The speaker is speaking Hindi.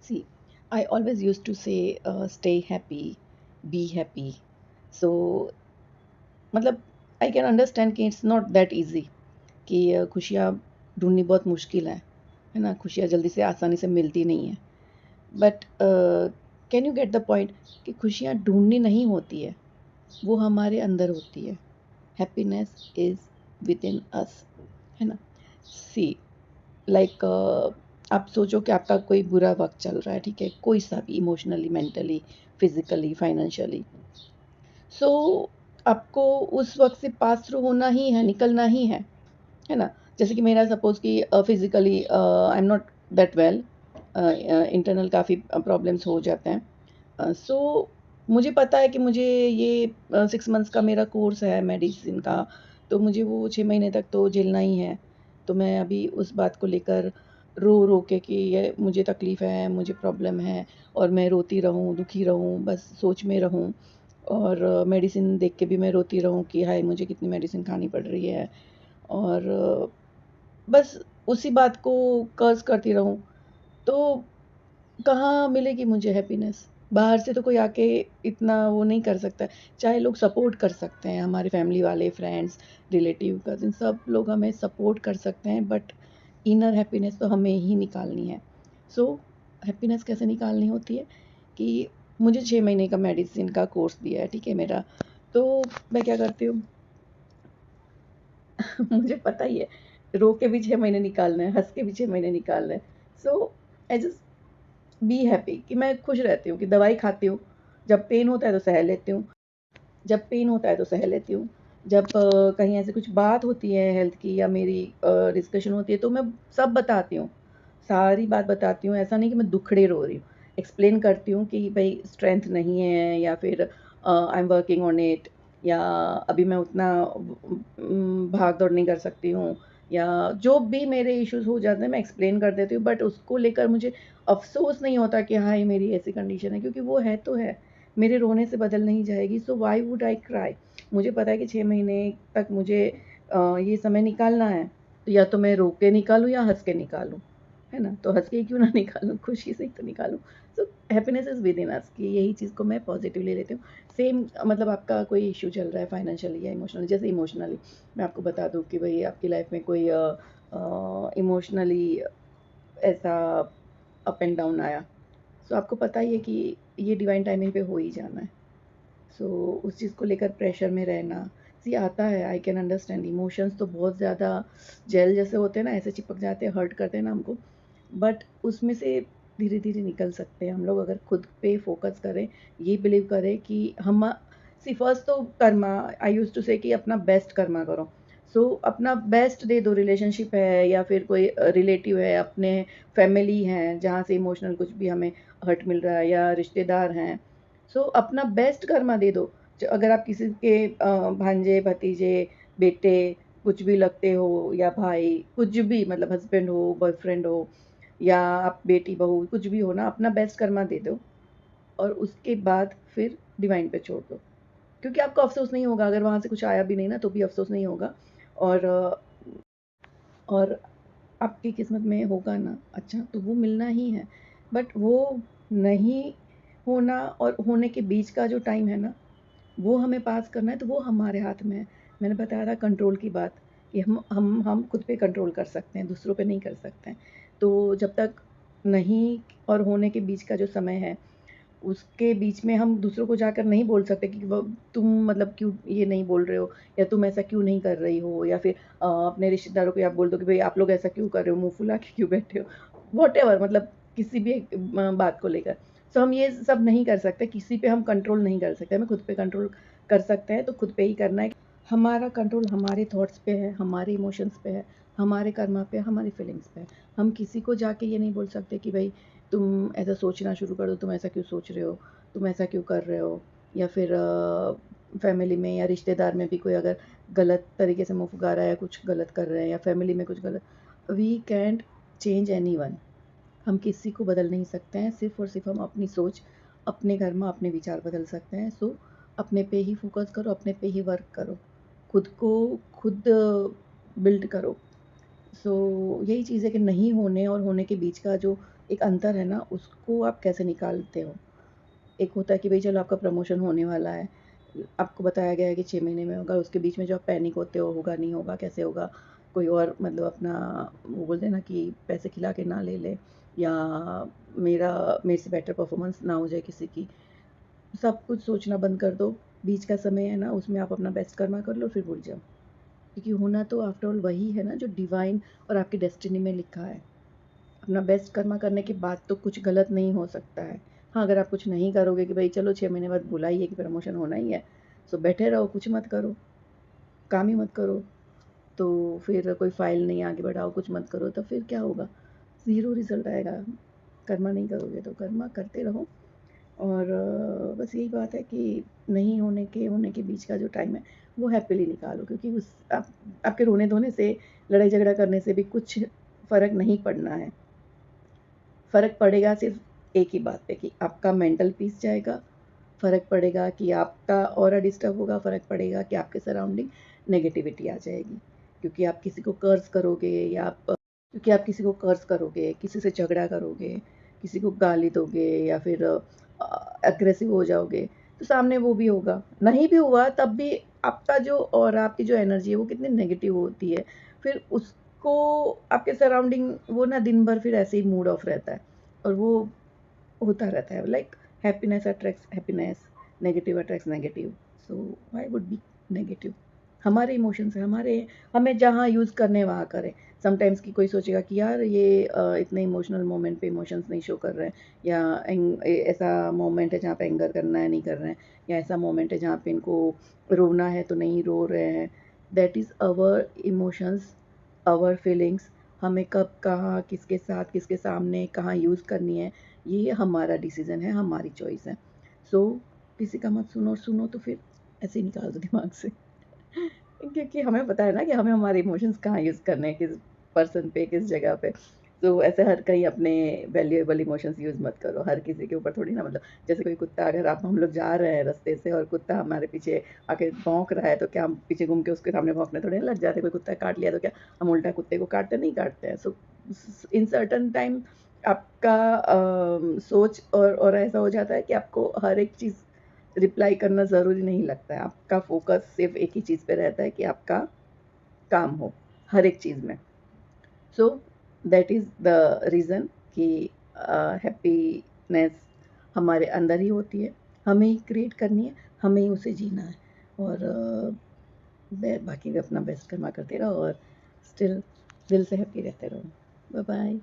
See, I always used to say, stay happy, be happy. So, मतलब आई कैन अंडरस्टैंड कि इट्स नॉट दैट ईजी कि खुशियाँ ढूँढनी बहुत मुश्किल है ना? खुशियाँ जल्दी से आसानी से मिलती नहीं हैं। But can you get the point कि खुशियाँ ढूँढनी नहीं होती है, वो हमारे अंदर होती है। हैप्पीनेस इज़ विदिन अस, है ना? सी लाइक आप सोचो कि आपका कोई बुरा वक़्त चल रहा है, ठीक है? कोई सा भी इमोशनली, मेंटली, फिज़िकली, फाइनेंशियली। सो आपको उस वक़्त से पास थ्रू होना ही है, निकलना ही है ना? जैसे कि मेरा सपोज़ कि physically I am not that well, internal काफ़ी प्रॉब्लम्स हो जाते हैं। सो मुझे पता है कि मुझे ये 6 मंथ्स का मेरा कोर्स है मेडिसिन का, तो मुझे वो 6 महीने तक तो झेलना ही है। तो मैं अभी उस बात को लेकर रो के कि ये मुझे तकलीफ़ है, मुझे प्रॉब्लम है और मैं रोती रहूँ, दुखी रहूँ, बस सोच में रहूँ और मेडिसिन देख के भी मैं रोती रहूँ कि हाय! मुझे कितनी मेडिसिन खानी पड़ रही है और बस उसी बात को कर्स करती रहूँ, तो कहाँ मिलेगी मुझे हैप्पीनेस? बाहर से तो कोई आके इतना वो नहीं कर सकता है। चाहे लोग सपोर्ट कर सकते हैं, हमारे फैमिली वाले, फ्रेंड्स, रिलेटिव, कज़िन सब लोग हमें सपोर्ट कर सकते हैं बट इनर हैप्पीनेस तो हमें ही निकालनी है। सो हैप्पीनेस कैसे निकालनी होती है कि मुझे 6 महीने का मेडिसिन का कोर्स दिया है, ठीक है मेरा। तो मैं क्या करती हूँ मुझे पता ही है, रो के भी 6 महीने निकालने हैं, हँस के भी 6 महीने निकालने हैं। सो आई जस्ट बी हैप्पी कि मैं खुश रहती हूँ कि दवाई खाती हूँ, जब पेन होता है तो सह लेती हूँ, जब पेन होता है तो सह लेती हूँ। जब कहीं ऐसी कुछ बात होती है हेल्थ की या मेरी डिस्कशन होती है तो मैं सब बताती हूँ, सारी बात बताती हूँ। ऐसा नहीं कि मैं दुखड़े रो रही हूँ, एक्सप्लेन करती हूँ कि भई स्ट्रेंथ नहीं है या फिर I am working on it या अभी मैं उतना भाग-दौड़ नहीं कर सकती हूँ या जो भी मेरे इश्यूज़ हो जाते हैं मैं एक्सप्लेन कर देती हूँ बट उसको लेकर मुझे अफ़सोस नहीं होता कि हाँ, ये मेरी ऐसी कंडीशन है क्योंकि वो है तो है। मेरे रोने से बदल नहीं जाएगी so why would I cry? मुझे पता है कि 6 महीने तक मुझे ये समय निकालना है, तो या तो मैं रो के निकालूँ या हँस के निकालूँ, है ना? तो हँस के क्यों ना निकालूँ, खुशी से ही तो निकालूँ। सो हैप्पीनेस इज़ विदिन अस कि यही चीज़ को मैं पॉज़िटिवली लेती हूँ। सेम मतलब आपका कोई इश्यू चल रहा है फाइनेंशियली या इमोशनली, जैसे इमोशनली मैं आपको बता दूँ कि भई आपकी लाइफ़ में कोई इमोशनली ऐसा अप एंड डाउन आया, सो आपको पता ही है कि ये डिवाइन टाइमिंग पे हो ही जाना है। सो उस चीज़ को लेकर प्रेशर में रहना, सी आता है, आई कैन अंडरस्टैंड। इमोशंस तो बहुत ज़्यादा जेल जैसे होते हैं ना, ऐसे चिपक जाते हैं, हर्ट करते हैं ना हमको, बट उसमें से धीरे-धीरे निकल सकते हैं हम लोग अगर खुद पे फ़ोकस करें, ये बिलीव करें कि हम सी फर्स्ट तो कर्मा, आई यूज्ड टू से कि अपना बेस्ट कर्मा करो। सो अपना बेस्ट दे दो, रिलेशनशिप है या फिर कोई रिलेटिव है, अपने फैमिली हैं, जहाँ से इमोशनल कुछ भी हमें हर्ट मिल रहा है या रिश्तेदार हैं। सो अपना बेस्ट कर्मा दे दो। अगर आप किसी के भांजे, भतीजे, बेटे कुछ भी लगते हो या भाई, कुछ भी मतलब हस्बैंड हो, बॉयफ्रेंड हो या आप बेटी, बहू कुछ भी हो ना, अपना बेस्ट कर्मा दे दो और उसके बाद फिर डिवाइन पे छोड़ दो। क्योंकि आपको अफ़सोस नहीं होगा, अगर वहाँ से कुछ आया भी नहीं ना, तो भी अफ़सोस नहीं होगा और और आपकी किस्मत में होगा ना अच्छा, तो वो मिलना ही है। बट वो नहीं होना और होने के बीच का जो टाइम है ना, वो हमें पास करना है, तो वो हमारे हाथ में है। मैंने बताया था कंट्रोल की बात कि हम खुद पे कंट्रोल कर सकते हैं, दूसरों पे नहीं कर सकते हैं। तो जब तक नहीं और होने के बीच का जो समय है, उसके बीच में हम दूसरों को जाकर नहीं बोल सकते कि वो तुम मतलब क्यों ये नहीं बोल रहे हो या तुम ऐसा क्यों नहीं कर रही हो या फिर अपने रिश्तेदारों को आप बोल दो कि भई आप लोग ऐसा क्यों कर रहे हो, मुँह फुला के क्यों बैठे हो? व्हाटएवर मतलब किसी भी एक बात को लेकर। सो हम ये सब नहीं कर सकते, किसी पे हम कंट्रोल नहीं कर सकते, हमें खुद पे कंट्रोल कर सकते हैं, तो खुद पे ही करना है। हमारा कंट्रोल हमारे थॉट्स पे है, हमारे इमोशंस पे है, हमारे कर्मा पे है, हमारी फीलिंग्स पे है। हम किसी को जाके ये नहीं बोल सकते कि भई तुम ऐसा सोचना शुरू कर दो, तुम ऐसा क्यों सोच रहे हो? तुम ऐसा क्यों कर रहे हो? या फिर फैमिली में या रिश्तेदार में भी कोई अगर गलत तरीके से मुँह फुका रहा है, कुछ गलत कर रहे हैं या फैमिली में कुछ गलत, वी कांट चेंज एनीवन। हम किसी को बदल नहीं सकते हैं, सिर्फ़ और सिर्फ़ हम अपनी सोच, अपने कर्म, अपने विचार बदल सकते हैं। सो अपने पे ही फ़ोकस करो, अपने पे ही वर्क करो। खुद को खुद बिल्ड करो। सो यही चीज़ है कि नहीं होने और होने के बीच का जो एक अंतर है ना, उसको आप कैसे निकालते हो। एक होता है कि भई चलो आपका प्रमोशन होने वाला है, आपको बताया गया है कि 6 महीने में होगा, उसके बीच में जो आप पैनिक होते हो, होगा नहीं होगा, कैसे होगा, कोई और मतलब अपना वो बोलते हैं ना कि पैसे खिला के ना ले ले, या मेरे से बेटर परफॉर्मेंस ना हो जाए किसी की। सब कुछ सोचना बंद कर दो, बीच का समय है ना उसमें आप अपना बेस्ट कर्मा कर लो, फिर भूल जाओ। क्योंकि होना तो आफ्टर ऑल वही है ना जो डिवाइन और आपकी डेस्टिनी में लिखा है। अपना बेस्ट कर्मा करने के बाद तो कुछ गलत नहीं हो सकता है। हाँ, अगर आप कुछ नहीं करोगे कि भाई चलो 6 महीने बाद बुला ही है कि प्रमोशन होना ही है, सो बैठे रहो, कुछ मत करो, काम ही मत करो, तो फिर कोई फ़ाइल नहीं आगे बढ़ाओ, कुछ मत करो, तो फिर क्या होगा? ज़ीरो रिज़ल्ट आएगा। कर्मा नहीं करोगे तो कर्मा करते रहो। और बस यही बात है कि नहीं होने के बीच का जो टाइम है, वो हैप्पीली निकालो, क्योंकि आपके रोने-धोने से, लड़ाई-झगड़ा करने से भी कुछ फ़र्क नहीं पड़ना है। फ़र्क पड़ेगा सिर्फ़ एक ही बात पे कि आपका मेंटल पीस जाएगा, फ़र्क पड़ेगा कि आपका ऑरा डिस्टर्ब होगा, फ़र्क पड़ेगा कि आपके सराउंडिंग नेगेटिविटी आ जाएगी। क्योंकि आप किसी को कर्स करोगे, या आप क्योंकि आप किसी को कर्स करोगे, किसी से झगड़ा करोगे, किसी को गाली दोगे, या फिर एग्रेसिव हो जाओगे, तो सामने वो भी होगा। नहीं भी हुआ तब भी आपका जो ऑरा, आपकी जो एनर्जी है वो कितनी नेगेटिव होती है, फिर उसको आपके सराउंडिंग वो ना दिन भर फिर ऐसे ही मूड ऑफ रहता है, और वो होता रहता है like happiness attracts happiness, negative attracts negative, so why would be negative. हमारे इमोशंस हैं, हमारे, हमें जहाँ यूज़ करने हैं वहाँ करें। समटाइम्स कि कोई सोचेगा कि यार ये इतने इमोशनल मोमेंट पे इमोशंस नहीं शो कर रहे हैं, या ऐसा मोमेंट है जहाँ पे एंगर करना है नहीं कर रहे हैं, या ऐसा मोमेंट है जहाँ पे इनको रोना है तो नहीं रो रहे हैं। That is our emotions, our feelings. हमें कब, कहाँ, किसके साथ, किसके सामने, कहाँ यूज़ करनी है, ये हमारा डिसीज़न है, हमारी चॉइस है। सो किसी का मत सुनो, और सुनो तो फिर ऐसे ही निकाल दो दिमाग से। क्योंकि हमें पता है ना कि हमें हमारे इमोशंस कहाँ यूज़ करने हैं, किस पर्सन पे, किस जगह पे। तो ऐसे हर कहीं अपने वैल्यूएबल इमोशंस यूज़ मत करो, हर किसी के ऊपर थोड़ी ना, मतलब जैसे कोई कुत्ता, अगर आप हम लोग जा रहे हैं रास्ते से और कुत्ता हमारे पीछे आके भौंक रहा है, तो क्या हम पीछे घूम के उसके सामने भौंकने थोड़ी ना लग जाते हैं। कोई कुत्ता काट लिया तो क्या हम उल्टा कुत्ते को काटते नहीं काटते हैं। सो इन सर्टेन टाइम आपका सोच और ऐसा हो जाता है कि आपको हर एक चीज़ रिप्लाई करना ज़रूरी नहीं लगता है। आपका फ़ोकस सिर्फ़ एक ही चीज़ पे रहता है कि आपका काम हो, हर एक चीज़ में। So that is the reason कि हैप्पीनेस हमारे अंदर ही होती है, हमें ही क्रिएट करनी है, हमें ही उसे जीना है। और बाकी भी अपना बेस्ट कर्मा करते रहो, और स्टिल दिल से हैप्पी रहते रहो। Bye bye.